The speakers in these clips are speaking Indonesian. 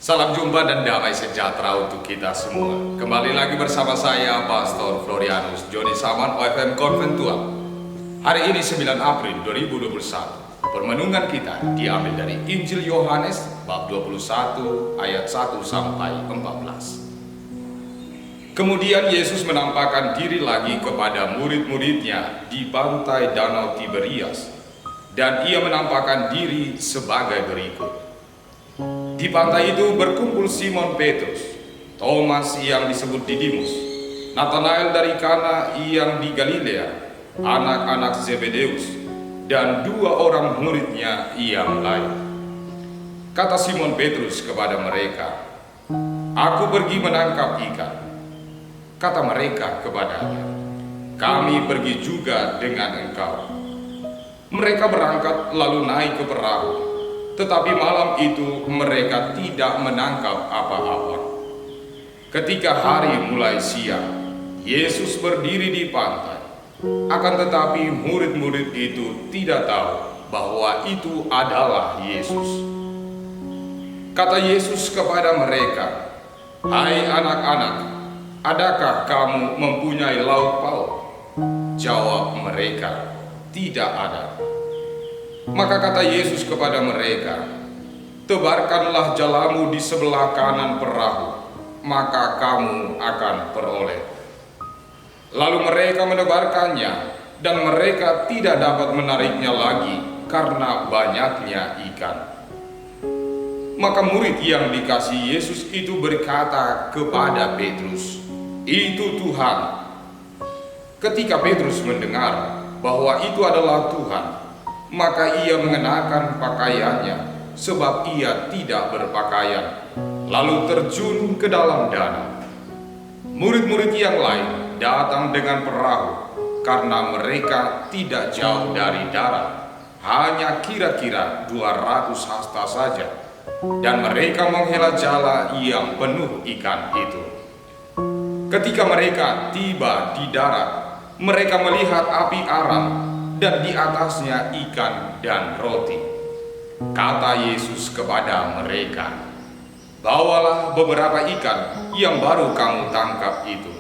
Salam jumpa dan damai sejahtera untuk kita semua. Kembali lagi bersama saya, Pastor Florianus Joni Saman, OFM Konventual. Hari ini 9 April 2021. Permenungan kita diambil dari Injil Yohanes bab 21 ayat 1 sampai 14. Kemudian Yesus menampakkan diri lagi kepada murid-muridnya di pantai Danau Tiberias, dan ia menampakkan diri sebagai berikut. Di pantai itu berkumpul Simon Petrus, Thomas yang disebut Didimus, Nathanael dari Kana yang di Galilea, anak-anak Zebedeus, dan dua orang muridnya yang lain. Kata Simon Petrus kepada mereka, "Aku pergi menangkap ikan." Kata mereka kepadanya, "Kami pergi juga dengan engkau." Mereka berangkat lalu naik ke perahu. Tetapi malam itu mereka tidak menangkap apa-apa. Ketika hari mulai siang, Yesus berdiri di pantai. Akan tetapi murid-murid itu tidak tahu bahwa itu adalah Yesus. Kata Yesus kepada mereka, "Hai anak-anak, adakah kamu mempunyai lauk pauk?" Jawab mereka, "Tidak ada." Maka kata Yesus kepada mereka, "Tebarkanlah jalamu di sebelah kanan perahu, maka kamu akan peroleh." Lalu mereka menebarkannya, dan mereka tidak dapat menariknya lagi karena banyaknya ikan. Maka murid yang dikasihi Yesus itu berkata kepada Petrus, "Itu Tuhan." Ketika Petrus mendengar bahwa itu adalah Tuhan, maka ia mengenakan pakaiannya, sebab ia tidak berpakaian, lalu terjun ke dalam danau. Murid-murid yang lain datang dengan perahu, karena mereka tidak jauh dari darat, hanya kira-kira 200 hasta saja, dan mereka menghela jala yang penuh ikan itu. Ketika mereka tiba di darat, mereka melihat api arang, dan di atasnya ikan dan roti. Kata Yesus kepada mereka, "Bawalah beberapa ikan yang baru kamu tangkap itu."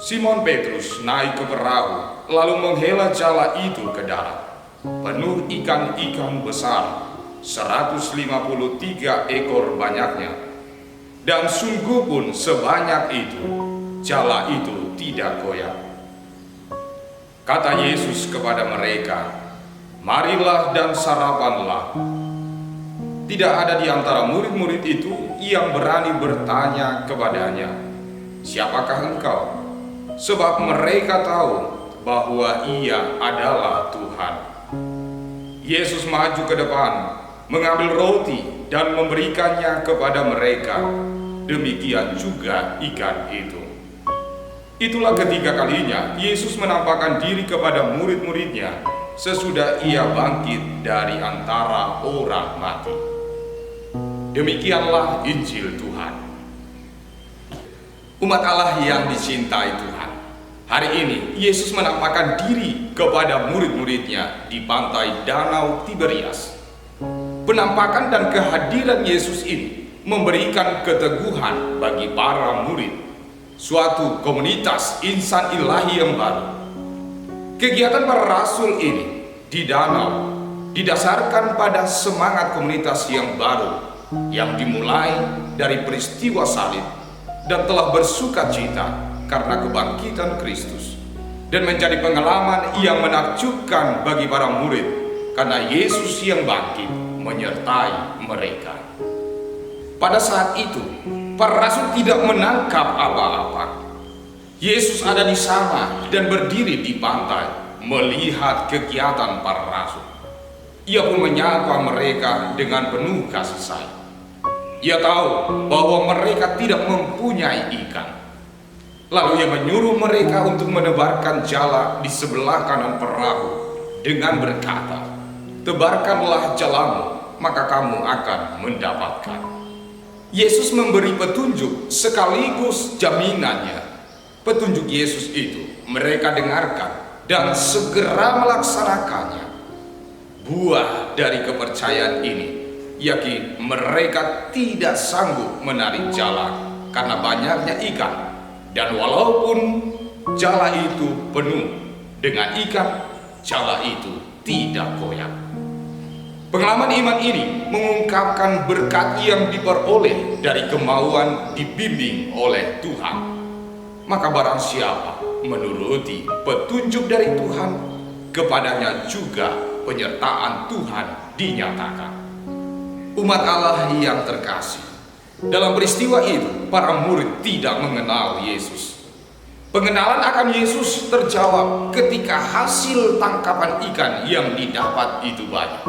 Simon Petrus naik ke perahu, lalu menghela jala itu ke darat, penuh ikan-ikan besar, 153 ekor banyaknya. Dan sungguh pun sebanyak itu, jala itu tidak goyah. Kata Yesus kepada mereka, "Marilah dan sarapanlah." Tidak ada di antara murid-murid itu yang berani bertanya kepadanya, "Siapakah engkau?" Sebab mereka tahu bahwa ia adalah Tuhan. Yesus maju ke depan, mengambil roti dan memberikannya kepada mereka. Demikian juga ikan itu. Itulah ketiga kalinya Yesus menampakkan diri kepada murid-muridnya sesudah ia bangkit dari antara orang mati. Demikianlah Injil Tuhan. Umat Allah yang dicintai Tuhan, hari ini Yesus menampakkan diri kepada murid-muridnya di pantai Danau Tiberias. Penampakan dan kehadiran Yesus ini memberikan keteguhan bagi para murid, suatu komunitas insan ilahi yang baru. Kegiatan para rasul ini di danau didasarkan pada semangat komunitas yang baru yang dimulai dari peristiwa salib dan telah bersuka cita karena kebangkitan Kristus, dan menjadi pengalaman yang menakjubkan bagi para murid karena Yesus yang bangkit menyertai mereka. Pada saat itu para rasul tidak menangkap apa-apa. Yesus ada di sana dan berdiri di pantai melihat kegiatan para rasul. Ia pun menyapa mereka dengan penuh kasih sayang. Ia tahu bahwa mereka tidak mempunyai ikan. Lalu ia menyuruh mereka untuk menebarkan jala di sebelah kanan perahu dengan berkata, "Tebarkanlah jalamu, maka kamu akan mendapatkan." Yesus memberi petunjuk sekaligus jaminannya. Petunjuk Yesus itu mereka dengarkan dan segera melaksanakannya. Buah dari kepercayaan ini yakin mereka tidak sanggup menarik jala karena banyaknya ikan. Dan walaupun jala itu penuh dengan ikan, jala itu tidak goyah. Pengalaman iman ini mengungkapkan berkat yang diperoleh dari kemauan dibimbing oleh Tuhan. Maka barang siapa menuruti petunjuk dari Tuhan, kepadanya juga penyertaan Tuhan dinyatakan. Umat Allah yang terkasih, dalam peristiwa itu para murid tidak mengenal Yesus. Pengenalan akan Yesus terjawab ketika hasil tangkapan ikan yang didapat itu banyak.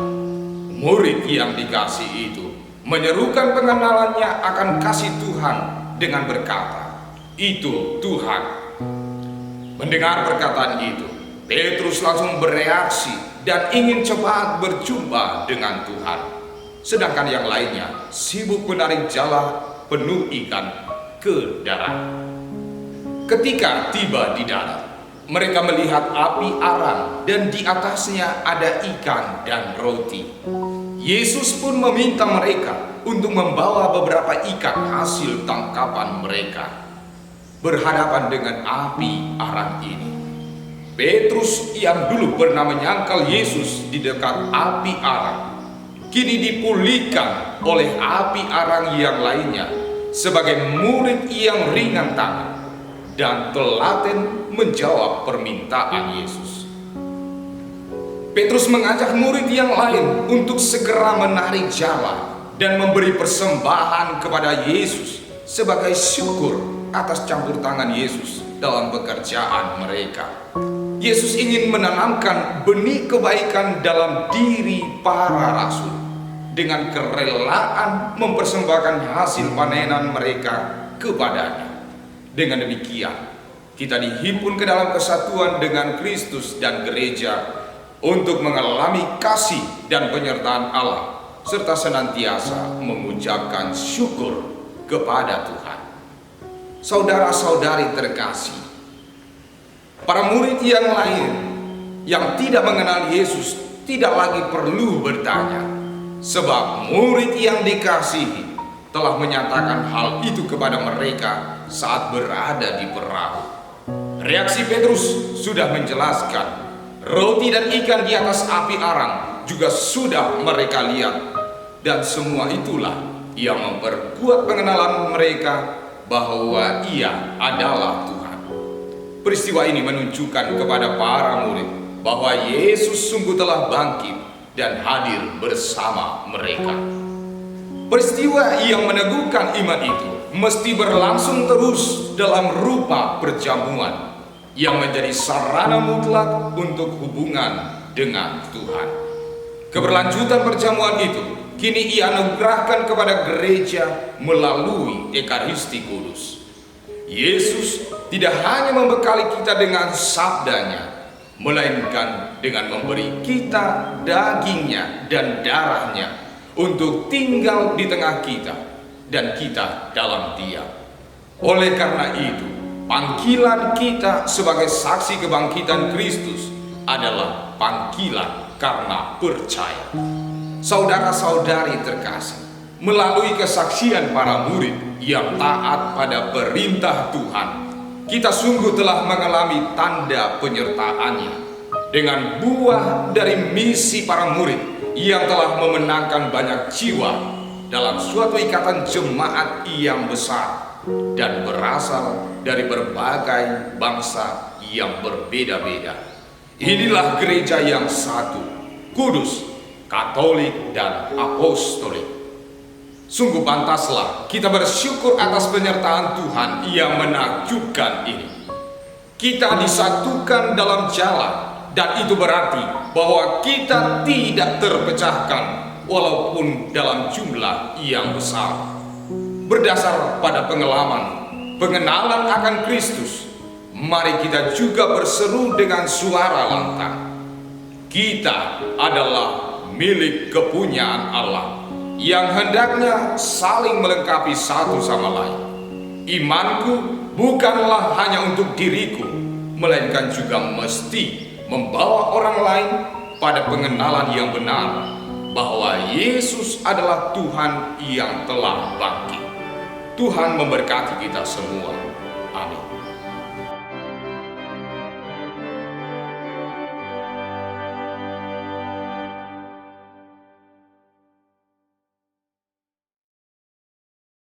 Murid yang dikasih itu menyerukan pengenalannya akan kasih Tuhan dengan berkata, "Itu Tuhan." Mendengar perkataan itu, Petrus langsung bereaksi dan ingin cepat berjumpa dengan Tuhan. Sedangkan yang lainnya sibuk menarik jala penuh ikan ke darat. Ketika tiba di darat, mereka melihat api arang dan di atasnya ada ikan dan roti. Yesus pun meminta mereka untuk membawa beberapa ikan hasil tangkapan mereka. Berhadapan dengan api arang ini, Petrus yang dulu pernah menyangkal Yesus di dekat api arang, kini dipulihkan oleh api arang yang lainnya sebagai murid yang ringan tangan dan telaten menjawab permintaan Yesus. Petrus mengajak murid yang lain untuk segera menarik jala dan memberi persembahan kepada Yesus sebagai syukur atas campur tangan Yesus dalam pekerjaan mereka. Yesus ingin menanamkan benih kebaikan dalam diri para rasul dengan kerelaan mempersembahkan hasil panenan mereka kepadanya. Dengan demikian, kita dihimpun ke dalam kesatuan dengan Kristus dan gereja untuk mengalami kasih dan penyertaan Allah, serta senantiasa mengucapkan syukur kepada Tuhan. Saudara-saudari terkasih, para murid yang lain yang tidak mengenal Yesus tidak lagi perlu bertanya, sebab murid yang dikasihi telah menyatakan hal itu kepada mereka saat berada di perahu. Reaksi Petrus sudah menjelaskan, roti dan ikan di atas api arang juga sudah mereka lihat, dan semua itulah yang memperkuat pengenalan mereka bahwa Ia adalah Tuhan. Peristiwa ini menunjukkan kepada para murid bahwa Yesus sungguh telah bangkit dan hadir bersama mereka. Peristiwa yang meneguhkan iman itu mesti berlangsung terus dalam rupa perjamuan yang menjadi sarana mutlak untuk hubungan dengan Tuhan. Keberlanjutan perjamuan itu kini Ia anugerahkan kepada gereja melalui Ekaristi Kudus. Yesus tidak hanya membekali kita dengan sabdanya, melainkan dengan memberi kita dagingnya dan darahnya untuk tinggal di tengah kita dan kita dalam Dia. Oleh karena itu, panggilan kita sebagai saksi kebangkitan Kristus adalah panggilan karena percaya. Saudara-saudari terkasih, melalui kesaksian para murid yang taat pada perintah Tuhan, kita sungguh telah mengalami tanda penyertaannya dengan buah dari misi para murid yang telah memenangkan banyak jiwa dalam suatu ikatan jemaat yang besar dan berasal dari berbagai bangsa yang berbeda-beda. Inilah gereja yang satu, kudus, katolik, dan apostolik. Sungguh pantaslah kita bersyukur atas penyertaan Tuhan yang menakjubkan ini. Kita disatukan dalam jala, dan itu berarti bahwa kita tidak terpecahkan walaupun dalam jumlah yang besar. Berdasar pada pengenalan akan Kristus, mari kita juga berseru dengan suara lantang. Kita adalah milik kepunyaan Allah yang hendaknya saling melengkapi satu sama lain. Imanku bukanlah hanya untuk diriku, melainkan juga mesti membawa orang lain pada pengenalan yang benar bahwa Yesus adalah Tuhan yang telah bangkit. Tuhan memberkati kita semua.